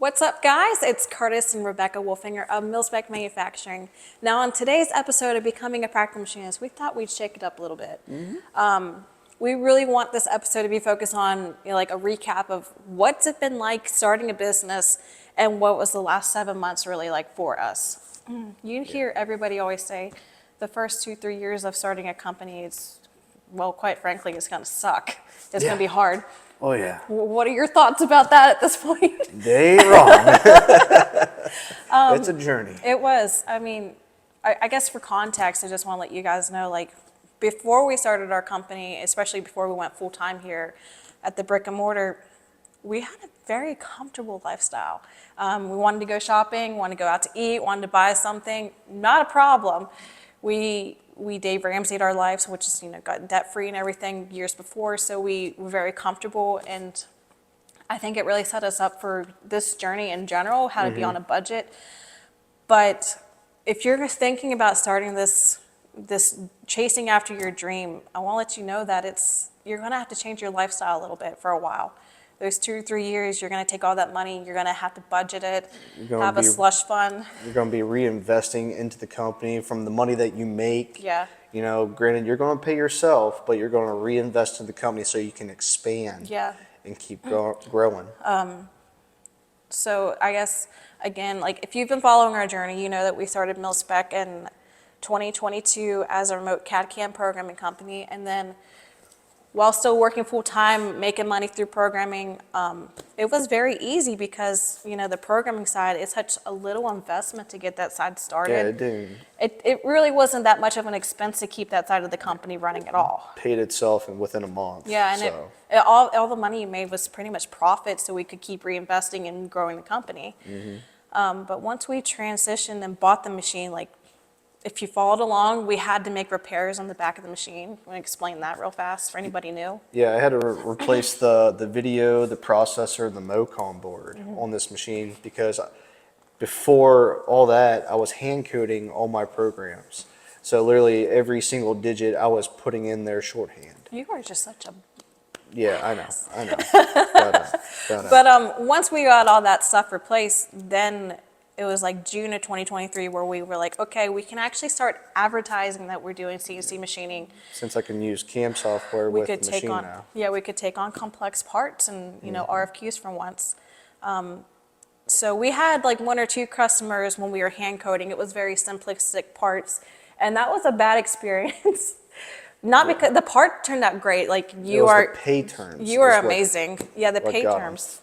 What's up, guys? It's Kurtis and Rebecca Wolfinger of Mil-Spec Manufacturing. Now, on today's episode of Becoming a Practical Machinist, we thought we'd shake it up a little bit. We really want this episode to be focused on, like a recap of what's it been like starting a business and what was the last 7 months really like for us. You hear everybody always say the first 2-3 years of starting a company is, well, quite frankly, it's going to suck. It's going to be hard. Oh, yeah. What are your thoughts about that at this point? They ain't wrong. It's a journey. It was. I mean, I guess for context, I just want to let you guys know, like, before we started our company, especially before we went full-time here at the brick and mortar, we had a very comfortable lifestyle. We wanted to go shopping, wanted to go out to eat, wanted to buy something, not a problem. We Dave Ramsey'd our lives, which is, got debt-free and everything years before, so we were very comfortable, and I think it really set us up for this journey in general, how to be on a budget. But if you're thinking about starting this chasing after your dream, I want to let you know that you're going to have to change your lifestyle a little bit for a while. Those 2 or 3 years, you're going to take all that money, you're going to have to budget it, have a slush fund. You're going to be reinvesting into the company from the money that you make. Yeah. Granted, you're going to pay yourself, but you're going to reinvest in the company so you can expand. Yeah. And keep growing. So I guess, again, like if you've been following our journey, you know that we started Mil-Spec in 2022 as a remote CAD/CAM programming company, and then while still working full-time, making money through programming, it was very easy because, the programming side, it's such a little investment to get that side started. Yeah, it did. It really wasn't that much of an expense to keep that side of the company running at all. Paid itself within a month. Yeah, and all the money you made was pretty much profit, so we could keep reinvesting and growing the company. But once we transitioned and bought the machine, like, if you followed along, we had to make repairs on the back of the machine. Want to explain that real fast for anybody new? Yeah, I had to replace the video, the processor, and the MOCOM board on this machine because before all that, I was hand coding all my programs. So literally every single digit I was putting in there shorthand. You are just such a... Yeah, I know. But once we got all that stuff replaced, then it was like June of 2023 where we were like, okay, we can actually start advertising that we're doing CNC machining. Since I can use CAM software with the machine now. Yeah, we could take on complex parts and, RFQs for once. So we had like 1 or 2 customers when we were hand coding. It was very simplistic parts, and that was a bad experience. Not because the part turned out great. Like the pay terms. You are amazing. Yeah, the pay terms.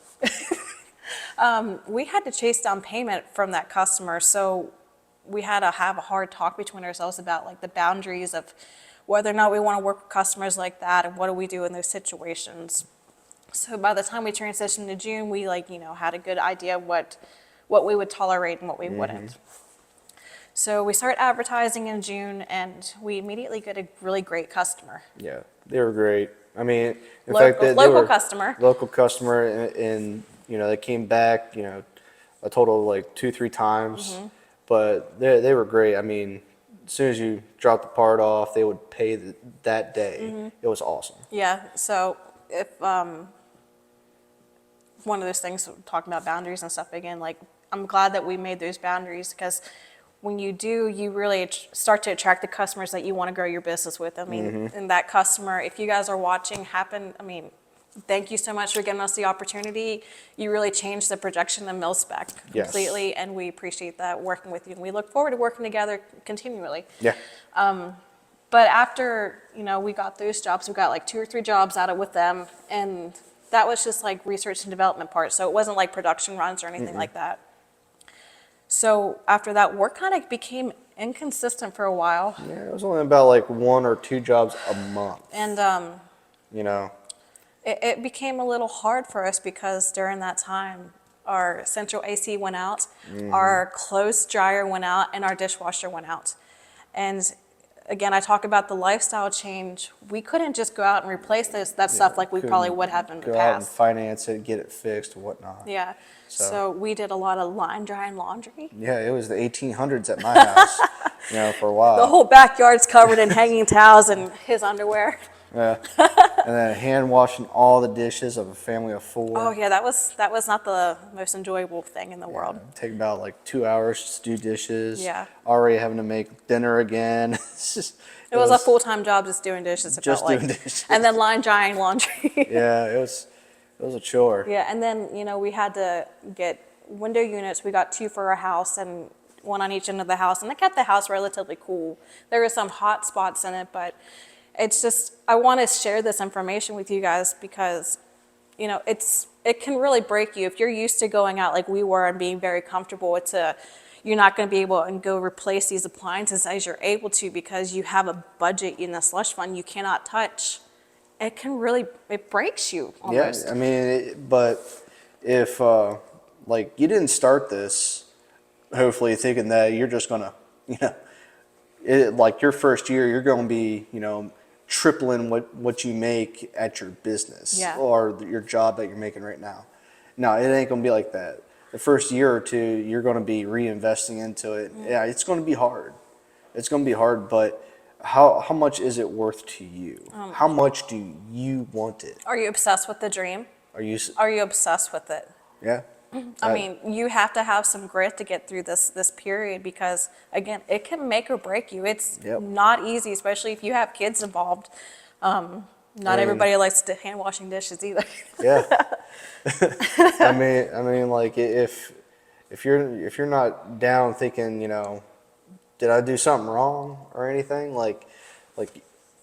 We had to chase down payment from that customer, so we had to have a hard talk between ourselves about like the boundaries of whether or not we want to work with customers like that and what do we do in those situations. So by the time we transitioned to June, we had a good idea of what we would tolerate and what we wouldn't. So we started advertising in June, and we immediately get a really great customer. Yeah, they were great. I mean, in fact, they local were customer. Local customer, and they came back, a total of like 2-3 times, but they were great. I mean, as soon as you dropped the part off, they would pay that day. It was awesome. Yeah. So if one of those things, talking about boundaries and stuff again, like I'm glad that we made those boundaries because when you do, you really start to attract the customers that you want to grow your business with. I mean, and that customer, if you guys are watching, thank you so much for giving us the opportunity. You really changed the projection of Mil-Spec completely, and we appreciate that working with you. And we look forward to working together continually. Yeah. But after, we got those jobs, we got like 2 or 3 jobs out of with them, and that was just like research and development part. So it wasn't like production runs or anything like that. So after that, work kind of became inconsistent for a while. Yeah, it was only about like 1 or 2 jobs a month. And, it became a little hard for us because during that time, our central AC went out, our clothes dryer went out, and our dishwasher went out. And again, I talk about the lifestyle change. We couldn't just go out and replace that stuff like we probably would have in the past. Go out and finance it, get it fixed, and whatnot. Yeah. So we did a lot of line drying laundry. Yeah, it was the 1800s at my house, for a while. The whole backyard's covered in hanging towels and his underwear. Yeah. And then hand washing all the dishes of a family of 4. Oh yeah, that was not the most enjoyable thing in the world. Take about like 2 hours to do dishes. Yeah. Already having to make dinner again. It's just, It was a full-time job just doing dishes, it just felt like. doing dishes. And then line drying laundry. Yeah, it was a chore. Yeah, and then, we had to get window units. We got 2 for our house and 1 on each end of the house, and it kept the house relatively cool. There were some hot spots in it, but it's just, I want to share this information with you guys because, it can really break you. If you're used to going out like we were and being very comfortable, you're not going to be able to go replace these appliances as you're able to because you have a budget in the slush fund you cannot touch. It breaks you almost. Yeah, I mean, but if, like, you didn't start this, hopefully thinking that you're just gonna, like your first year, you're gonna be, tripling what you make at your business or your job that you're making right now. No, it ain't gonna be like that. The first year or 2, you're gonna be reinvesting into it. Yeah, it's gonna be hard. It's gonna be hard, but how much is it worth to you? How much do you want it? Are you obsessed with the dream? Are you obsessed with it? Yeah. I mean, you have to have some grit to get through this period because, again, it can make or break you. It's not easy, especially if you have kids involved. Not everybody likes to hand washing dishes either. Yeah. I mean, like if you're not down thinking, did I do something wrong or anything? Like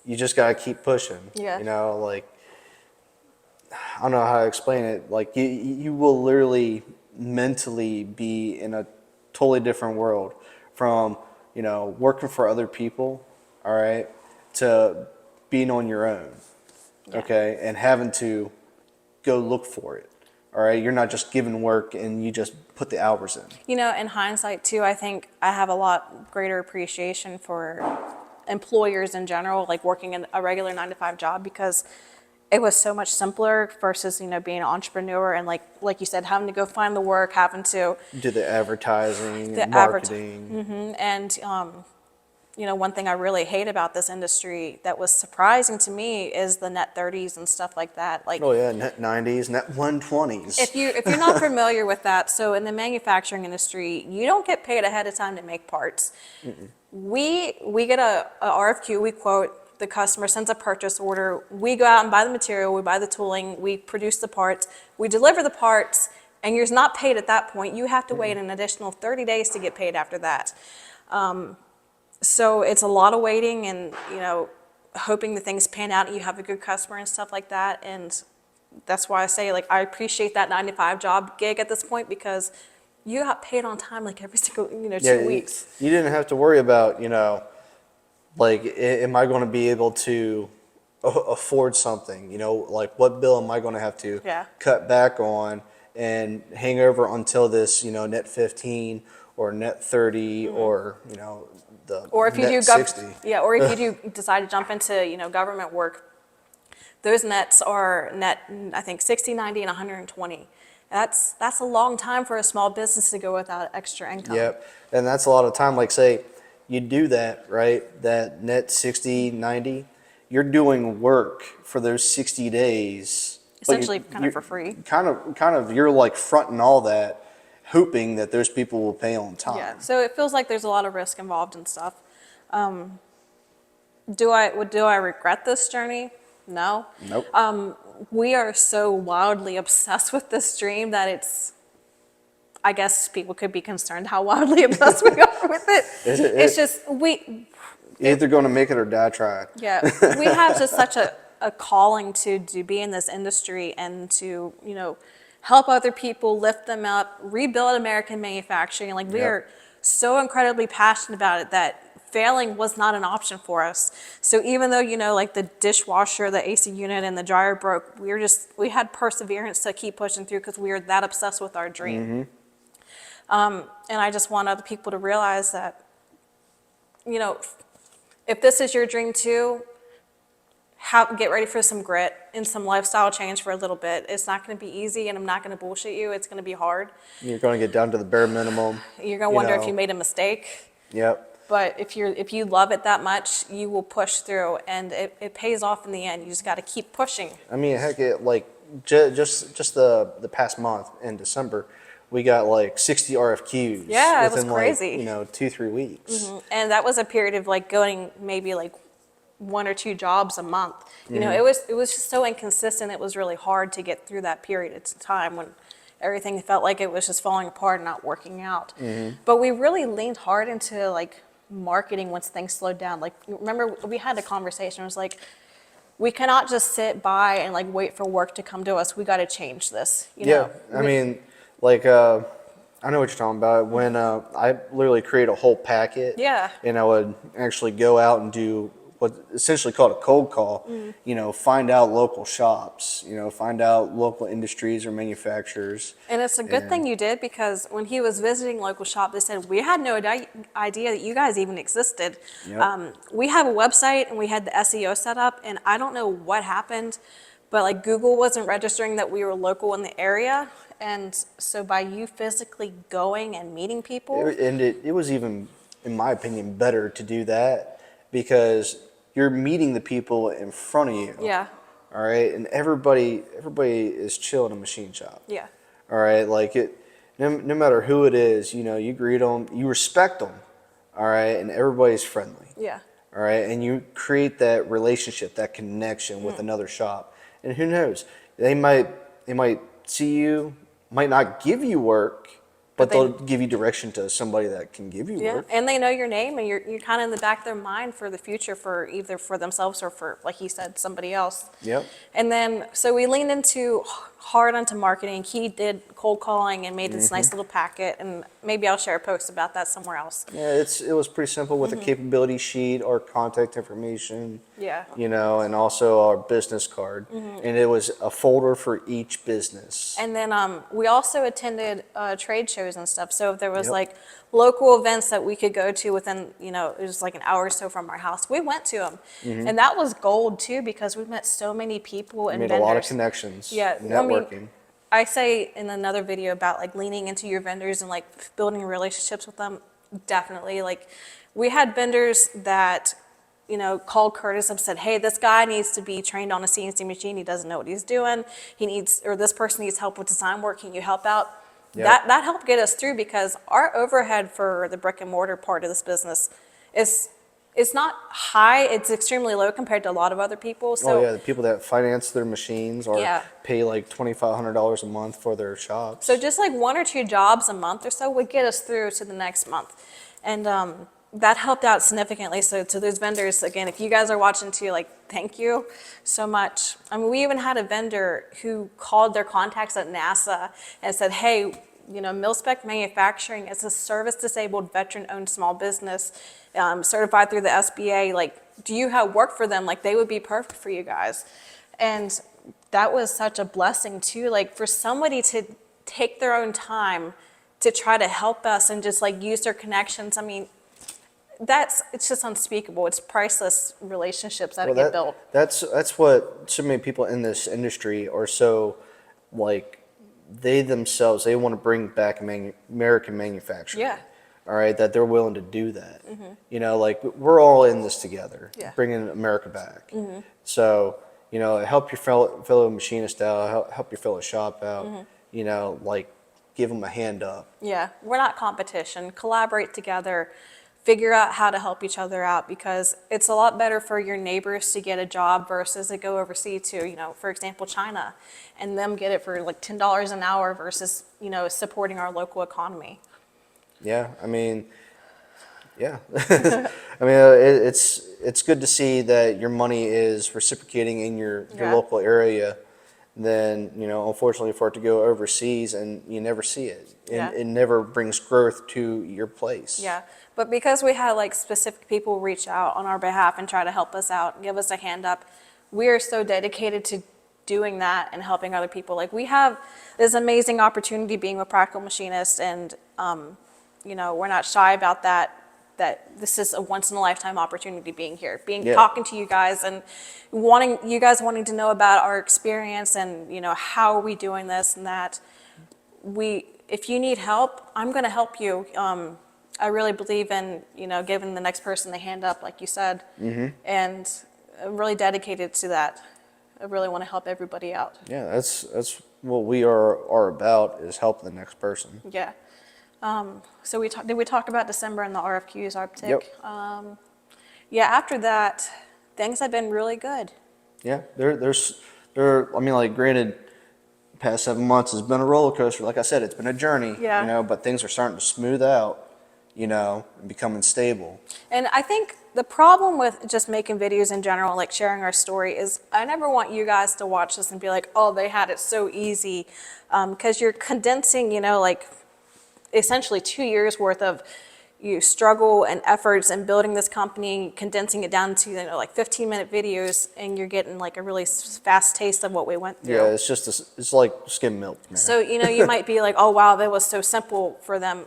you just gotta keep pushing. Yeah. Like I don't know how to explain it. Like you will literally mentally be in a totally different world from, working for other people, all right, to being on your own. Yeah. Okay, and having to go look for it. All right, you're not just given work and you just put the hours in. In hindsight too, I think I have a lot greater appreciation for employers in general, like working in a regular 9-to-5 job because it was so much simpler versus, being an entrepreneur and like you said, having to go find the work, having to do the advertising and marketing. And, one thing I really hate about this industry that was surprising to me is the net 30s and stuff like that. Like, oh yeah, net 90s, net 120s. if you're not familiar with that, so in the manufacturing industry, you don't get paid ahead of time to make parts. We get a RFQ, we quote, the customer sends a purchase order, we go out and buy the material, we buy the tooling, we produce the parts, we deliver the parts, and you're not paid at that point. You have to wait an additional 30 days to get paid after that. So it's a lot of waiting and, hoping that things pan out and you have a good customer and stuff like that. And that's why I say, I appreciate that 9-to-5 job gig at this point because you got paid on time every single, 2 weeks. You didn't have to worry about, am I going to be able to afford something? What bill am I going to have to cut back on and hang over until this, net 15 or net 30 or, or if you net do 60. or if you do decide to jump into, government work, those nets are net, I think 60, 90, and 120. That's a long time for a small business to go without extra income. Yep, and that's a lot of time. Like say, you do that, right? That net 60, 90, you're doing work for those 60 days. Essentially kind of for free. Kind of, you're fronting all that, hoping that those people will pay on time. Yeah, so it feels like there's a lot of risk involved and stuff. Do I regret this journey? No. Nope. We are so wildly obsessed with this dream that I guess people could be concerned how wildly obsessed we are with it. It's just, you're either going to make it or die trying. Yeah, we have just such a calling to be in this industry and to, help other people, lift them up, rebuild American manufacturing. We are so incredibly passionate about it that failing was not an option for us. So even though, the dishwasher, the AC unit, and the dryer broke, we had perseverance to keep pushing through because we were that obsessed with our dream. And I just want other people to realize that, if this is your dream too, get ready for some grit and some lifestyle change for a little bit. It's not going to be easy, and I'm not going to bullshit you. It's going to be hard. You're going to get down to the bare minimum. You're going to wonder if you made a mistake. Yep. But if you love it that much, you will push through, and it pays off in the end. You just got to keep pushing. I mean, heck, just the past month in December, we got like 60 RFQs Yeah, it was within crazy. like 2-3 weeks. And that was a period of like going maybe like 1 or 2 jobs a month. It was just so inconsistent. It was really hard to get through that period of time when everything felt like it was just falling apart and not working out. But we really leaned hard into like marketing once things slowed down. Like, remember we had a conversation. It was like, we cannot just sit by and like wait for work to come to us. We got to change this. I mean, like, I know what you're talking about. When I literally create a whole packet, Yeah. and I would actually go out and do what essentially called a cold call. Find out local shops. Find out local industries or manufacturers. And it's a good thing you did, because when he was visiting local shop, they said, we had no idea that you guys even existed. Yep. We have a website and we had the SEO set up, and I don't know what happened, but like Google wasn't registering that we were local in the area. And so by you physically going and meeting people. It was even, in my opinion, better to do that because you're meeting the people in front of you. Yeah. All right, and everybody is chill in a machine shop. Yeah. All right, like no matter who it is, you greet them, you respect them. All right, and everybody's friendly. Yeah. All right, and you create that relationship, that connection with another shop. And who knows, they might see you, might not give you work, but they'll give you direction to somebody that can give you work. And they know your name, and you're kind of in the back of their mind for the future, for either for themselves or for, like he said, somebody else. Yep. And then, so we leaned hard onto marketing. He did cold calling and made this nice little packet, and maybe I'll share a post about that somewhere else. Yeah, it was pretty simple with a capability sheet, our contact information. Yeah. And also our business card. And it was a folder for each business. And then we also attended trade shows and stuff. So if there was Yep. like local events that we could go to within, it was like an hour or so from our house, we went to them. And that was gold too, because we met so many people and Made vendors. a lot of connections. Yeah, Networking. I say in another video about like leaning into your vendors and like building relationships with them. Definitely. Like, we had vendors that, called Kurtis and said, hey, this guy needs to be trained on a CNC machine. He doesn't know what he's doing. This person needs help with design work. Can you help out? Yep. That helped get us through, because our overhead for the brick and mortar part of this business it's not high. It's extremely low compared to a lot of other people. So the people that finance their machines or pay like $2,500 a month for their shops. So just like 1 or 2 jobs a month or so would get us through to the next month. And that helped out significantly. So to those vendors, again, if you guys are watching too, like, thank you so much. I mean, we even had a vendor who called their contacts at NASA and said, hey, Mil-Spec Manufacturing is a service-disabled, veteran-owned small business, certified through the SBA. Like, do you have work for them? Like, they would be perfect for you guys. And that was such a blessing too, like, for somebody to take their own time to try to help us and just like use their connections. I mean, it's just unspeakable. It's priceless relationships that get built. That's what so many people in this industry are so, like, they themselves, they want to bring back American manufacturing. Yeah. All right, that they're willing to do that. Like, we're all in this together, bringing America back. So, help your fellow machinist out, help your fellow shop out, like, give them a hand up. Yeah, we're not competition. Collaborate together. Figure out how to help each other out, because it's a lot better for your neighbors to get a job versus to go overseas to, for example, China, and them get it for like $10 an hour versus, supporting our local economy. Yeah, I mean, yeah. I mean, it's good to see that your money is reciprocating in your local area. Then, unfortunately, for it to go overseas and you never see it, and it never brings growth to your place. Yeah, but because we had like specific people reach out on our behalf and try to help us out, give us a hand up, we are so dedicated to doing that and helping other people. Like, we have this amazing opportunity being a Practical Machinist, and we're not shy about that this is a once-in-a-lifetime opportunity being here, talking to you guys and wanting to know about our experience and, how are we doing this and that. If you need help, I'm going to help you. I really believe in, giving the next person the hand up, like you said. And I'm really dedicated to that. I really want to help everybody out. Yeah, that's what we are about, is helping the next person. Yeah. So did we talk about December and the RFQs uptick? Yep. Yeah, after that, things have been really good. Yeah, I mean, like, granted, past 7 months has been a roller coaster. Like I said, it's been a journey, Yeah. but things are starting to smooth out, and becoming stable. And I think the problem with just making videos in general, like sharing our story, is I never want you guys to watch this and be like, oh, they had it so easy. Because you're condensing, like essentially 2 years worth of struggle and efforts in building this company, condensing it down to like 15-minute videos, and you're getting like a really fast taste of what we went through. Yeah, it's like skim milk, man. So you might be like, oh wow, that was so simple for them.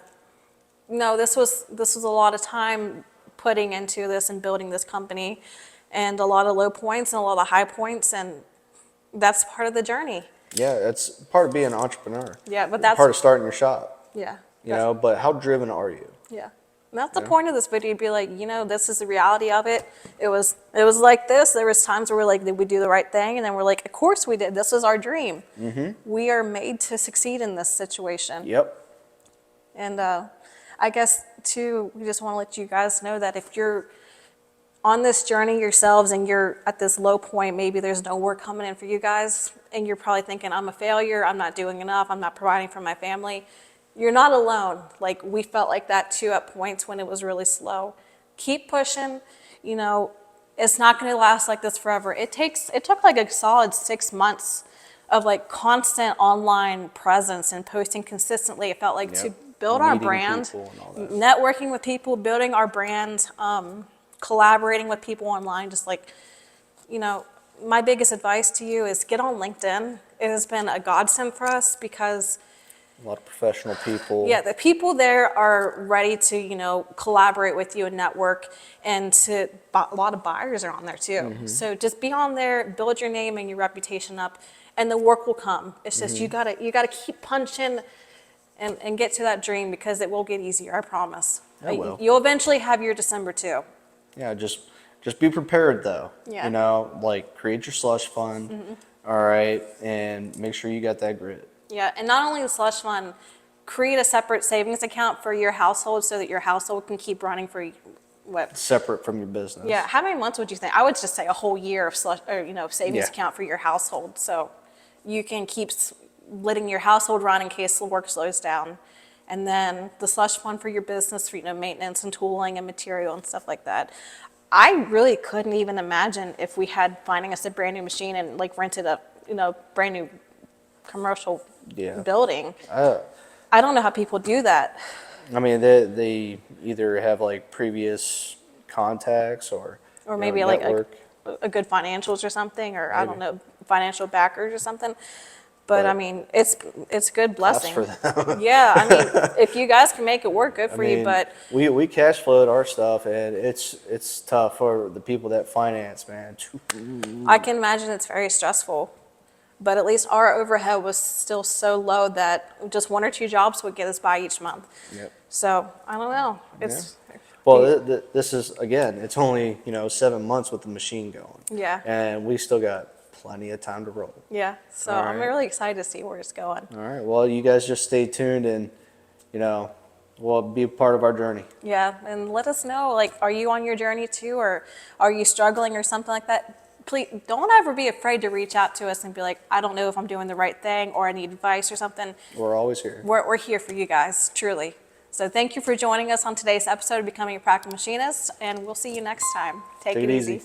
No, this was a lot of time putting into this and building this company, and a lot of low points and a lot of high points, and that's part of the journey. Yeah, it's part of being an entrepreneur. Yeah, but that's part of starting your shop. Yeah. But how driven are you? Yeah. And that's the point of this video, to be like, this is the reality of it. It was like this. There was times where we're like, did we do the right thing? And then we're like, of course we did. This was our dream. We are made to succeed in this situation. Yep. And I guess, too, we just want to let you guys know that if you're on this journey yourselves and you're at this low point, maybe there's no work coming in for you guys, and you're probably thinking, I'm a failure, I'm not doing enough, I'm not providing for my family. You're not alone. Like, we felt like that too at points when it was really slow. Keep pushing. It's not going to last like this forever. It took like a solid 6 months of like constant online presence and posting consistently. It felt like to build our brand, networking with people, building our brand, collaborating with people online. Just like, my biggest advice to you is get on LinkedIn. It has been a godsend for us because a lot of professional people. Yeah, the people there are ready to, collaborate with you and network, and a lot of buyers are on there too. So just be on there, build your name and your reputation up, and the work will come. It's just you gotta keep punching and get to that dream, because it will get easier, I promise. It will. You'll eventually have your December too. Yeah, just be prepared though. Yeah. Like, create your slush fund, all right, and make sure you got that grit. Yeah, and not only the slush fund, create a separate savings account for your household so that your household can keep running for what? Separate from your business. Yeah, how many months would you think? I would just say a whole year of savings Yeah. account for your household, so you can keep letting your household run in case the work slows down. And then the slush fund for your business for maintenance and tooling and material and stuff like that. I really couldn't even imagine if we had finding us a brand new machine and like rented a brand new commercial building. I don't know how people do that. I mean, they either have like previous contacts or Maybe like network. a good financials or something, or I don't know, financial backers or something. But I mean, it's a good blessing. For them. Yeah, I mean, if you guys can make it work, good for you. But we cash flowed our stuff, and it's tough for the people that finance, man. I can imagine it's very stressful. But at least our overhead was still so low that just 1 or 2 jobs would get us by each month. Yep. So I don't know. Well, this is, again, it's only 7 months with the machine going. Yeah. And we still got plenty of time to roll. Yeah. So All I'm right. really excited to see where it's going. All right. Well, you guys just stay tuned, and we'll be a part of our journey. Yeah, and let us know, like, are you on your journey too, or are you struggling or something like that? Please don't ever be afraid to reach out to us and be like, I don't know if I'm doing the right thing, or I need advice or something. We're always here. We're here for you guys, truly. So thank you for joining us on today's episode of Becoming a Practical Machinist, and we'll see you next time. Take it easy.